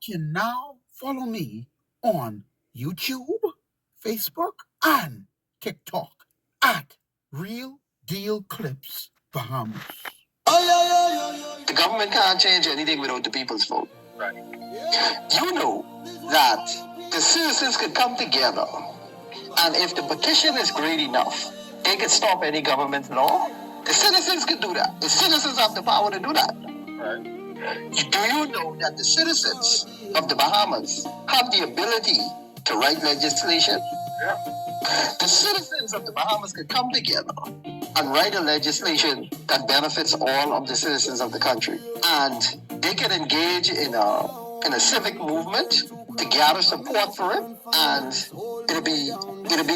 can now follow me on YouTube, Facebook, and TikTok at Real Deal Clips Bahamas. The government can't change anything without the people's vote. Right. You know that the citizens could come together, and if the petition is great enough, they could stop any government law. The citizens could do that. The citizens have the power to do that. Right. Do you know that the citizens of the Bahamas have the ability to write legislation? Yeah. The citizens of the Bahamas could come together and write a legislation that benefits all of the citizens of the country. And they can engage in a civic movement to gather support for it, and it'll be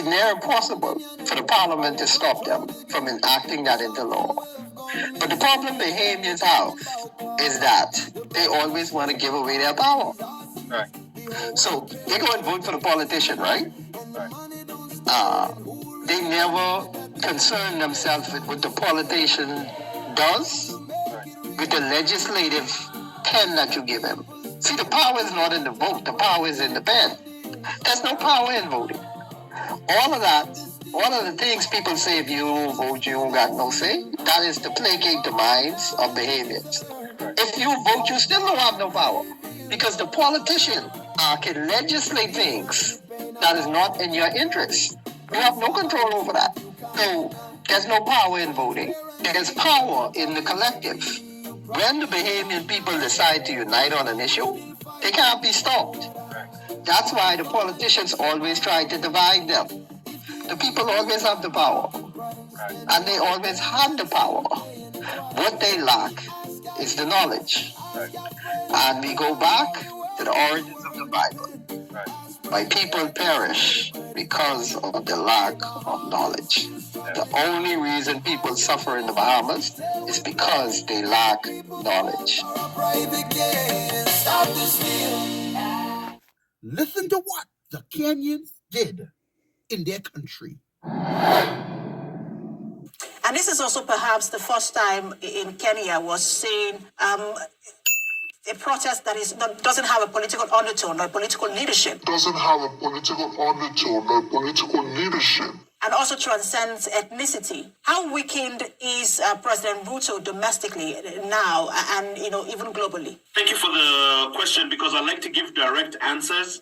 near impossible for the parliament to stop them from enacting that into law. But the problem Bahamians have is that they always want to give away their power. Right. So they go and vote for the politician, right? Right. They never concern themselves with what the politician does, with the legislative pen that you give him. See, the power is not in the vote, the power is in the pen. There's no power in voting. All of the things people say, if you don't vote, you don't got no say, that is to placate the minds of Bahamians. If you vote, you still don't have no power, because the politician can legislate things that is not in your interest. You have no control over that. So there's no power in voting. There's power in the collective. When the Bahamian people decide to unite on an issue, they can't be stopped. That's why the politicians always try to divide them. The people always have the power, and they always had the power. What they lack is the knowledge. And we go back to the origins of the Bible. My people perish because of the lack of knowledge. The only reason people suffer in the Bahamas is because they lack knowledge. Listen to what the Kenyans did in their country. And this is also perhaps the first time in Kenya was seen a protest that doesn't have a political undertone or political leadership. Doesn't have a political undertone or political leadership. And also transcends ethnicity. How weakened is President Ruto domestically now and even globally? Thank you for the question, because I like to give direct answers.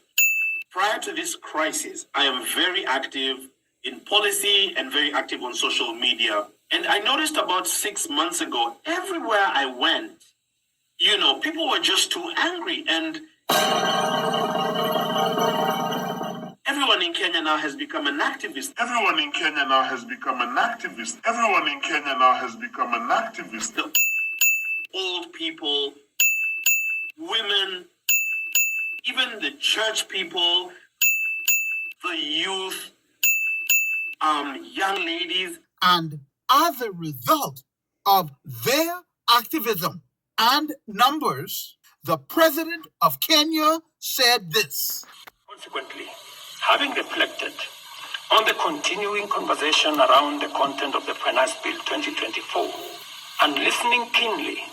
Prior to this crisis, I am very active in policy and very active on social media. And I noticed about 6 months ago, everywhere I went, people were just too angry. And everyone in Kenya now has become an activist. Everyone in Kenya now has become an activist. Everyone in Kenya now has become an activist. The old people, women, even the church people, the youth, young ladies. And as a result of their activism and numbers, the president of Kenya said this. Consequently, having reflected on the continuing conversation around the content of the Finance Bill 2024 and listening keenly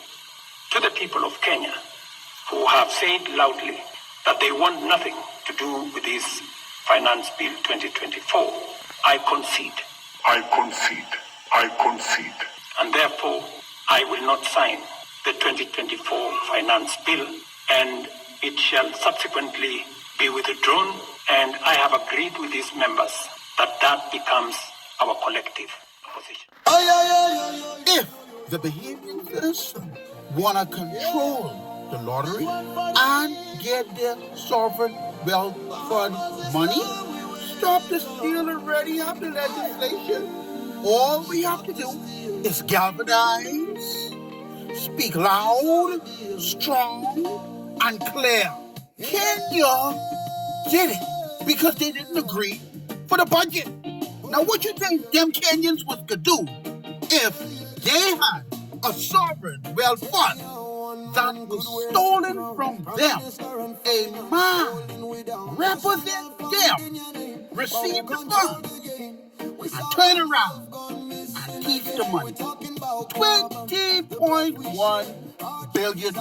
to the people of Kenya who have said loudly that they want nothing to do with this Finance Bill 2024, I concede. And therefore, I will not sign the 2024 Finance Bill, and it shall subsequently be withdrawn, and I have agreed with these members that becomes our collective position. If the Bahamians want to control the lottery and get their sovereign wealth fund money, stop the steal and ready of the legislation. All we have to do is galvanize, speak loud, strong, and clear. Kenya did it because they didn't agree for the budget. Now, what you think them Kenyans was to do if they had a sovereign wealth fund that was stolen from them? A man represent them, receive the funds, and turn around and keep the money. $20.1 billion.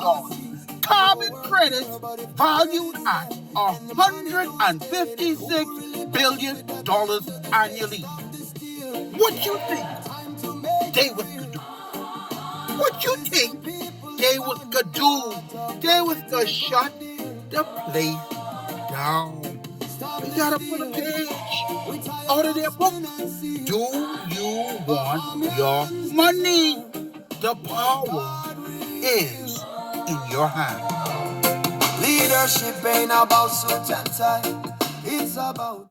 carbon credits valued at $156 billion annually. What you think they was gonna do? What you think they was gonna do? They was gonna shut the place down. You gotta put a page out of their book. Do you want your money? The power is in your hand. Leadership ain't about suit and tie. It's about